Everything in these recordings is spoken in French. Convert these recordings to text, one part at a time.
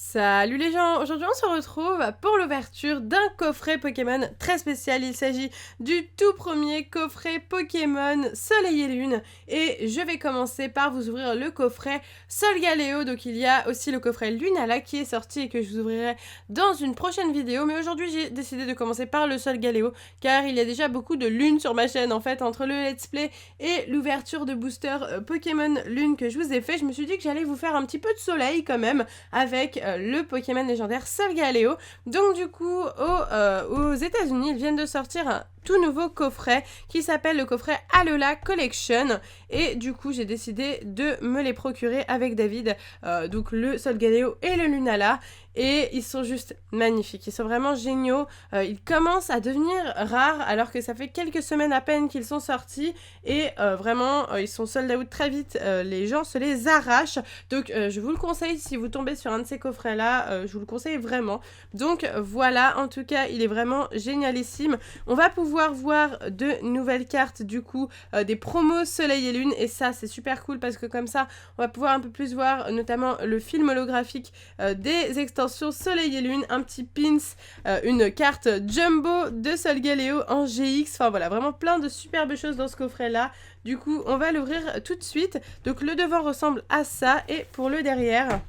Salut les gens, aujourd'hui on se retrouve pour l'ouverture d'un coffret Pokémon très spécial. Il s'agit du tout premier coffret Pokémon Soleil et Lune et je vais commencer par vous ouvrir le coffret Solgaleo. Donc il y a aussi le coffret Lunala qui est sorti et que je vous ouvrirai dans une prochaine vidéo, mais aujourd'hui j'ai décidé de commencer par le Solgaleo car il y a déjà beaucoup de lunes sur ma chaîne en fait. Entre le let's play et l'ouverture de booster Pokémon Lune que je vous ai fait, je me suis dit que j'allais vous faire un petit peu de soleil quand même avec le Pokémon légendaire Solgaleo. Donc du coup, aux États-Unis, ils viennent de sortir un tout nouveau coffret qui s'appelle le coffret Alola Collection et du coup j'ai décidé de me les procurer avec David, donc le Solgaleo et le Lunala, et ils sont juste magnifiques, ils sont vraiment géniaux. Ils commencent à devenir rares alors que ça fait quelques semaines à peine qu'ils sont sortis et vraiment ils sont sold out très vite, les gens se les arrachent, donc je vous le conseille si vous tombez sur un de ces coffrets là, je vous le conseille vraiment. Donc voilà, en tout cas il est vraiment génialissime. On va pouvoir voir de nouvelles cartes du coup, des promos Soleil et Lune, et ça c'est super cool parce que comme ça on va pouvoir un peu plus voir notamment le film holographique des extensions Soleil et Lune, un petit pins, une carte jumbo de Solgaleo en GX, enfin voilà, vraiment plein de superbes choses dans ce coffret là. Du coup on va l'ouvrir tout de suite. Donc le devant ressemble à ça et pour le derrière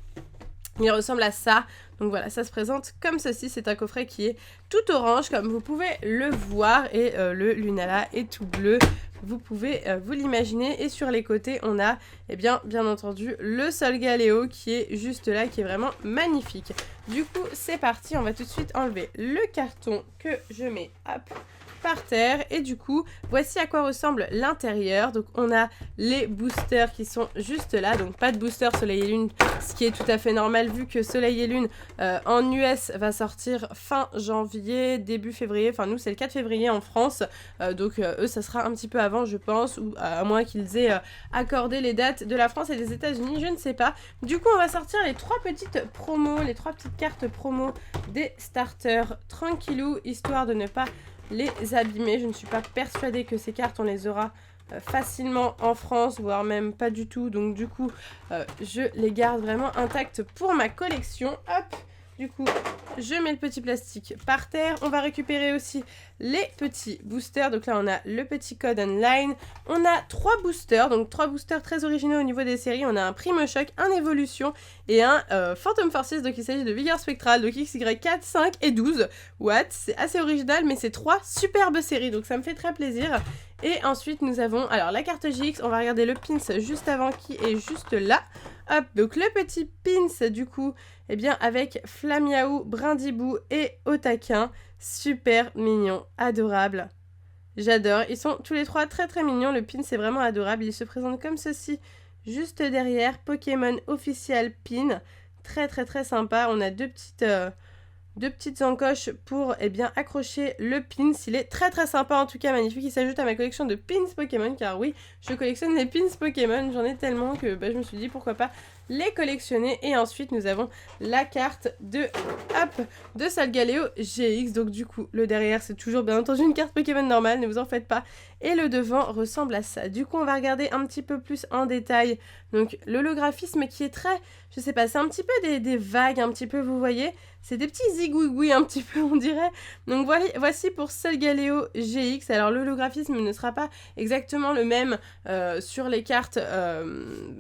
il ressemble à ça. Donc voilà, ça se présente comme ceci. C'est un coffret qui est tout orange comme vous pouvez le voir et le Lunala est tout bleu. Vous pouvez vous l'imaginer, et sur les côtés on a bien entendu le Solgaleo qui est juste là, qui est vraiment magnifique. Du coup c'est parti, on va tout de suite enlever le carton que je mets par terre, et du coup voici à quoi ressemble l'intérieur. Donc on a les boosters qui sont juste là, donc pas de booster Soleil et Lune, ce qui est tout à fait normal vu que Soleil et Lune en US va sortir fin janvier, début février, enfin nous c'est le 4 février en France, donc eux ça sera un petit peu avant je pense, ou à moins qu'ils aient accordé les dates de la France et des États-Unis, je ne sais pas. Du coup on va sortir les trois petites promos, les trois petites cartes promo des starters tranquillou, histoire de ne pas les abîmer. Je ne suis pas persuadée que ces cartes on les aura facilement en France, voire même pas du tout, donc du coup je les garde vraiment intactes pour ma collection. Hop, du coup je mets le petit plastique par terre. On va récupérer aussi les petits boosters. Donc là on a le petit code online, on a 3 boosters, donc 3 boosters très originaux au niveau des séries. On a un Primo Choc, un Évolution et un Phantom Forces. Donc il s'agit de Vigueur Spectrale, donc XY 4, 5 et 12 watts. C'est assez original, mais c'est 3 superbes séries, donc ça me fait très plaisir. Et ensuite nous avons alors la carte GX, on va regarder le pins juste avant qui est juste là. Hop, donc le petit pins du coup, bien avec Flamiaou, Brindibou et Otaquin. Super mignon, adorable. J'adore, ils sont tous les trois très mignons, le pin c'est vraiment adorable. Il se présente comme ceci, juste derrière, Pokémon official pin. Très sympa, on a deux petites encoches pour accrocher le pins. Il est très sympa, en tout cas magnifique. Il s'ajoute à ma collection de pins Pokémon, car oui, je collectionne les pins Pokémon. J'en ai tellement que je me suis dit pourquoi pas les collectionner. Et ensuite nous avons la carte de Solgaleo GX. Donc du coup le derrière c'est toujours bien entendu une carte Pokémon normale, ne vous en faites pas. Et le devant ressemble à ça. Du coup on va regarder un petit peu plus en détail donc l'holographisme qui est très, je sais pas, c'est un petit peu des vagues un petit peu, vous voyez, c'est des petits zigouigouis un petit peu on dirait. Donc voici pour Solgaleo GX. Alors l'holographisme ne sera pas exactement le même sur les cartes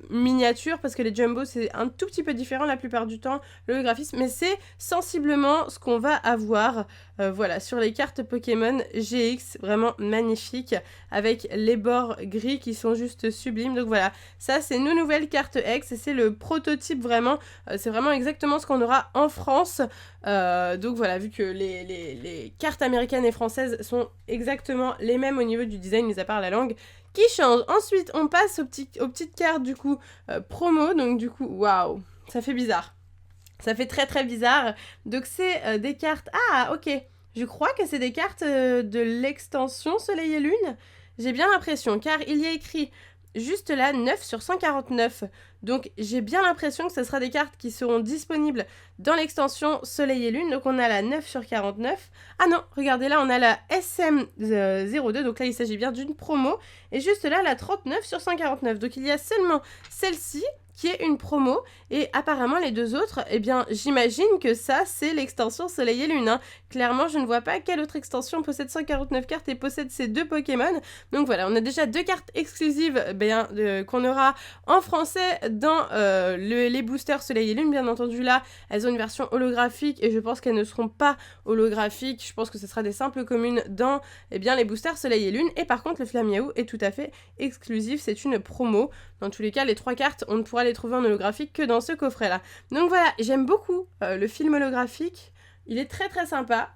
miniatures, parce que les jumbo c'est un tout petit peu différent la plupart du temps l'holographisme, mais c'est sensiblement ce qu'on va avoir voilà sur les cartes Pokémon GX, vraiment magnifique avec les bords gris qui sont juste sublimes. Donc voilà, ça c'est nos nouvelles cartes X et c'est le prototype vraiment, c'est vraiment exactement ce qu'on aura en France. Donc voilà, vu que les cartes américaines et françaises sont exactement les mêmes au niveau du design, mis à part la langue qui change. Ensuite on passe aux petites cartes du coup promo. Donc du coup waouh, ça fait bizarre, ça fait très bizarre. Donc c'est des cartes, ah ok, je crois que c'est des cartes de l'extension Soleil et Lune, j'ai bien l'impression, car il y a écrit juste là 9 sur 149. Donc j'ai bien l'impression que ce sera des cartes qui seront disponibles dans l'extension Soleil et Lune. Donc on a la 9 sur 49. Ah non, regardez là, on a la SM02. Donc là il s'agit bien d'une promo. Et juste là la 39 sur 149. Donc il y a seulement celle-ci qui est une promo, et apparemment les deux autres, eh bien j'imagine que ça c'est l'extension Soleil et Lune, hein. Clairement je ne vois pas quelle autre extension possède 149 cartes et possède ces deux Pokémon, donc voilà, on a déjà 2 cartes exclusives qu'on aura en français dans les boosters Soleil et Lune, bien entendu là, elles ont une version holographique, et je pense qu'elles ne seront pas holographiques, je pense que ce sera des simples communes dans les boosters Soleil et Lune, et par contre le Flamiaou est tout à fait exclusif, c'est une promo. Dans tous les cas, les 3 cartes, on ne pourra les trouver en holographique que dans ce coffret-là. Donc voilà, j'aime beaucoup le film holographique. Il est très très sympa.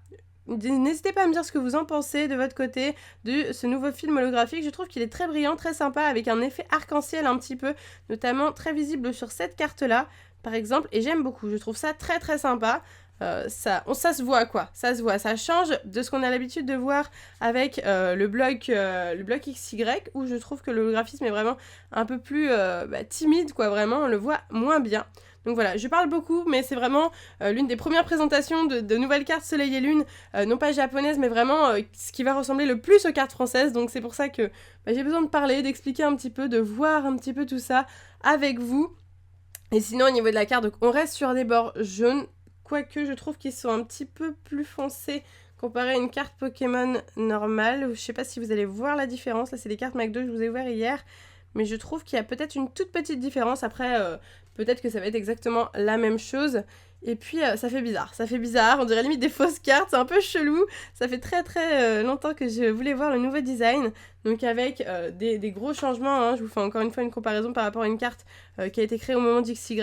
N'hésitez pas à me dire ce que vous en pensez de votre côté de ce nouveau film holographique. Je trouve qu'il est très brillant, très sympa, avec un effet arc-en-ciel un petit peu, notamment très visible sur cette carte-là, par exemple. Et j'aime beaucoup, je trouve ça très très sympa. Ça se voit quoi, ça se voit, ça change de ce qu'on a l'habitude de voir avec le bloc XY, où je trouve que le graphisme est vraiment un peu plus timide quoi, vraiment on le voit moins bien. Donc voilà, je parle beaucoup, mais c'est vraiment l'une des premières présentations de nouvelles cartes Soleil et Lune, non pas japonaises, mais vraiment ce qui va ressembler le plus aux cartes françaises, donc c'est pour ça que j'ai besoin de parler, d'expliquer un petit peu, de voir un petit peu tout ça avec vous. Et sinon au niveau de la carte, donc on reste sur des bords jaunes, quoique je trouve qu'ils sont un petit peu plus foncés comparé à une carte Pokémon normale. Je sais pas si vous allez voir la différence, là c'est les cartes Mac 2 que je vous ai ouvert hier, mais je trouve qu'il y a peut-être une toute petite différence. Après peut-être que ça va être exactement la même chose. Et puis ça fait bizarre, on dirait limite des fausses cartes, c'est un peu chelou. Ça fait très très longtemps que je voulais voir le nouveau design, donc avec des gros changements, hein. Je vous fais encore une fois une comparaison par rapport à une carte qui a été créée au moment d'XY.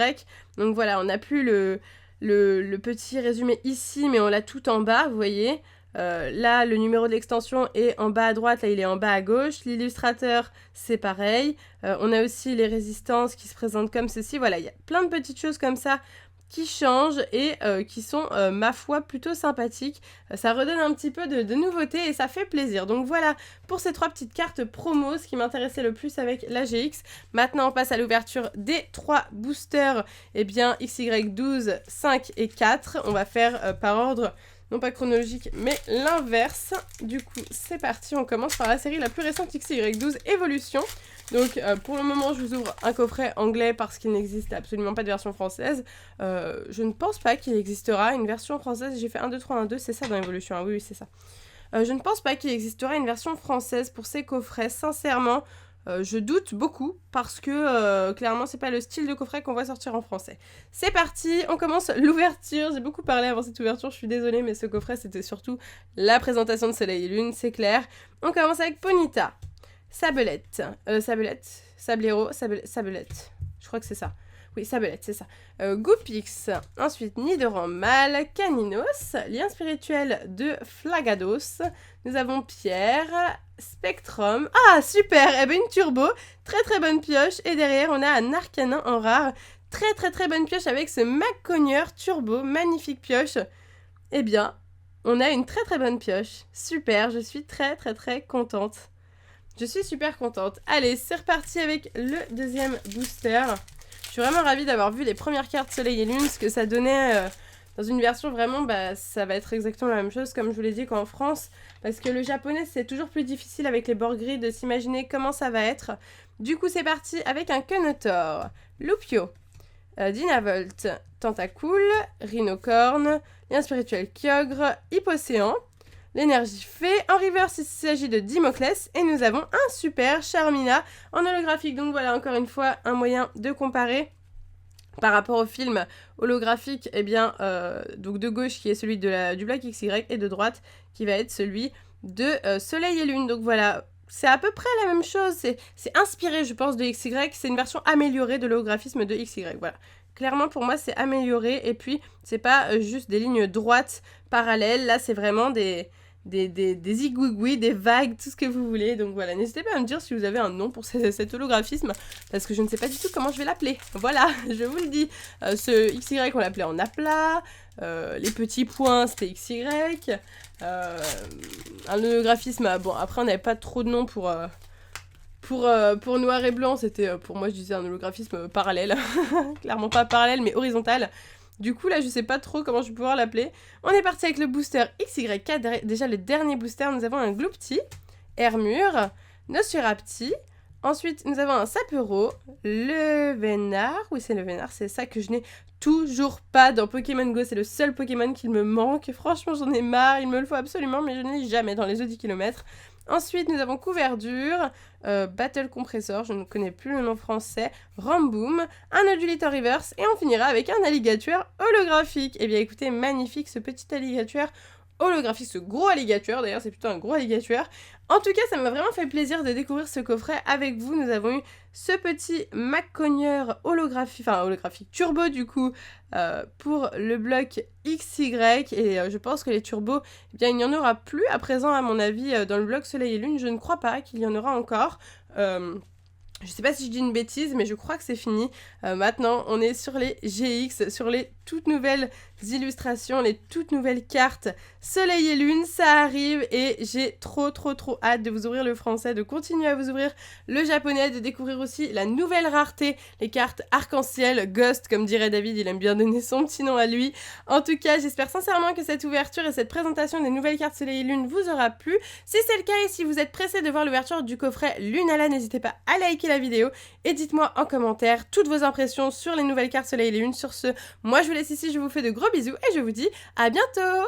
Donc voilà, on n'a plus le petit résumé ici, mais on l'a tout en bas, vous voyez. Là, le numéro de l'extension est en bas à droite, là il est en bas à gauche. L'illustrateur, c'est pareil. On a aussi les résistances qui se présentent comme ceci. Voilà, il y a plein de petites choses comme ça qui changent et qui sont, ma foi, plutôt sympathiques. Ça redonne un petit peu de nouveauté et ça fait plaisir. Donc voilà pour ces 3 petites cartes promo, ce qui m'intéressait le plus avec la GX. Maintenant, on passe à l'ouverture des 3 boosters, XY12, 5 et 4. On va faire par ordre, non pas chronologique, mais l'inverse. Du coup, c'est parti, on commence par la série la plus récente, XY12 Evolution. Donc pour le moment je vous ouvre un coffret anglais parce qu'il n'existe absolument pas de version française. Je ne pense pas qu'il existera une version française. J'ai fait 1, 2, 3, 1, 2, c'est ça dans Evolution, oui c'est ça. Je ne pense pas qu'il existera une version française pour ces coffrets, sincèrement. Je doute beaucoup parce que clairement c'est pas le style de coffret qu'on va sortir en français. C'est parti, on commence l'ouverture. J'ai beaucoup parlé avant cette ouverture, je suis désolée, mais ce coffret c'était surtout la présentation de Soleil et Lune, c'est clair. On commence avec Ponyta, Sablette, Sablero, Sablette, je crois que c'est ça. Oui, Sablette, c'est ça. Goupix, ensuite Nidoran mâle, Caninos, lien spirituel de Flagados. Nous avons Pierre, Spectrum. Ah, super! Eh ben une turbo, très très bonne pioche. Et derrière, on a un Arcanin en rare. Très très très bonne pioche avec ce Maccogneur turbo, magnifique pioche. Eh bien, on a une très très bonne pioche. Super, je suis très très très contente. Je suis super contente. Allez, c'est reparti avec le deuxième booster. Je suis vraiment ravie d'avoir vu les premières cartes Soleil et Lune, ce que ça donnait dans une version vraiment, ça va être exactement la même chose, comme je vous l'ai dit, qu'en France. Parce que le japonais, c'est toujours plus difficile avec les bords gris de s'imaginer comment ça va être. Du coup, c'est parti avec un Kenotor, Lupio, Dynavolt, Tentacool, Rhinocorn, lien spirituel Kyogre, Hippocéan. L'énergie fait. En reverse, il s'agit de Dimoclès. Et nous avons un super Charmina en holographique. Donc voilà, encore une fois, un moyen de comparer. Par rapport au film holographique, donc de gauche qui est celui du bloc XY et de droite qui va être celui de Soleil et Lune. Donc voilà, c'est à peu près la même chose. C'est inspiré, je pense, de XY. C'est une version améliorée de l'holographisme de XY. Voilà. Clairement, pour moi, c'est amélioré. Et puis, c'est pas juste des lignes droites parallèles. Là, c'est vraiment des igouigouis, des vagues, tout ce que vous voulez. Donc voilà, n'hésitez pas à me dire si vous avez un nom pour cet holographisme, parce que je ne sais pas du tout comment je vais l'appeler. Voilà, je vous le dis. Ce XY, on l'appelait en aplat. Les petits points, c'était XY. Un holographisme, bon, après, on n'avait pas trop de noms pour noir et blanc. C'était, pour moi, je disais un holographisme parallèle. Clairement pas parallèle, mais horizontal. Du coup, là, je sais pas trop comment je vais pouvoir l'appeler. On est parti avec le booster XY4. Déjà, le dernier booster, nous avons un Gloupti, Hermure, Nosferapti. Ensuite, nous avons un Sapero, le Vénard. Oui, c'est le Vénard, c'est ça que je n'ai toujours pas dans Pokémon Go. C'est le seul Pokémon qu'il me manque. Franchement, j'en ai marre, il me le faut absolument, mais je ne l'ai jamais dans les eaux 10 km. Ensuite, nous avons Couverdure, Battle Compressor, je ne connais plus le nom français, Ramboom, un Adulator Reverse, et on finira avec un alligator holographique. Eh bien écoutez, magnifique ce petit alligator holographique, ce gros alligator, d'ailleurs c'est plutôt un gros alligator. En tout cas, ça m'a vraiment fait plaisir de découvrir ce coffret avec vous. Nous avons eu ce petit McCogneur holographique, enfin holographique turbo du coup, pour le bloc XY, et je pense que les turbos, eh bien il n'y en aura plus à présent à mon avis dans le bloc Soleil et Lune. Je ne crois pas qu'il y en aura encore. Je sais pas si je dis une bêtise, mais je crois que c'est fini. Maintenant, on est sur les GX, sur les toutes nouvelles illustrations, les toutes nouvelles cartes Soleil et Lune, ça arrive et j'ai trop hâte de vous ouvrir le français, de continuer à vous ouvrir le japonais, de découvrir aussi la nouvelle rareté, les cartes arc-en-ciel, Ghost, comme dirait David, il aime bien donner son petit nom à lui. En tout cas, j'espère sincèrement que cette ouverture et cette présentation des nouvelles cartes Soleil et Lune vous aura plu. Si c'est le cas et si vous êtes pressé de voir l'ouverture du coffret Lunala, n'hésitez pas à liker la vidéo et dites-moi en commentaire toutes vos impressions sur les nouvelles cartes Soleil et Lune. Sur ce, moi je vous laisse ici, je vous fais de gros bisous et je vous dis à bientôt!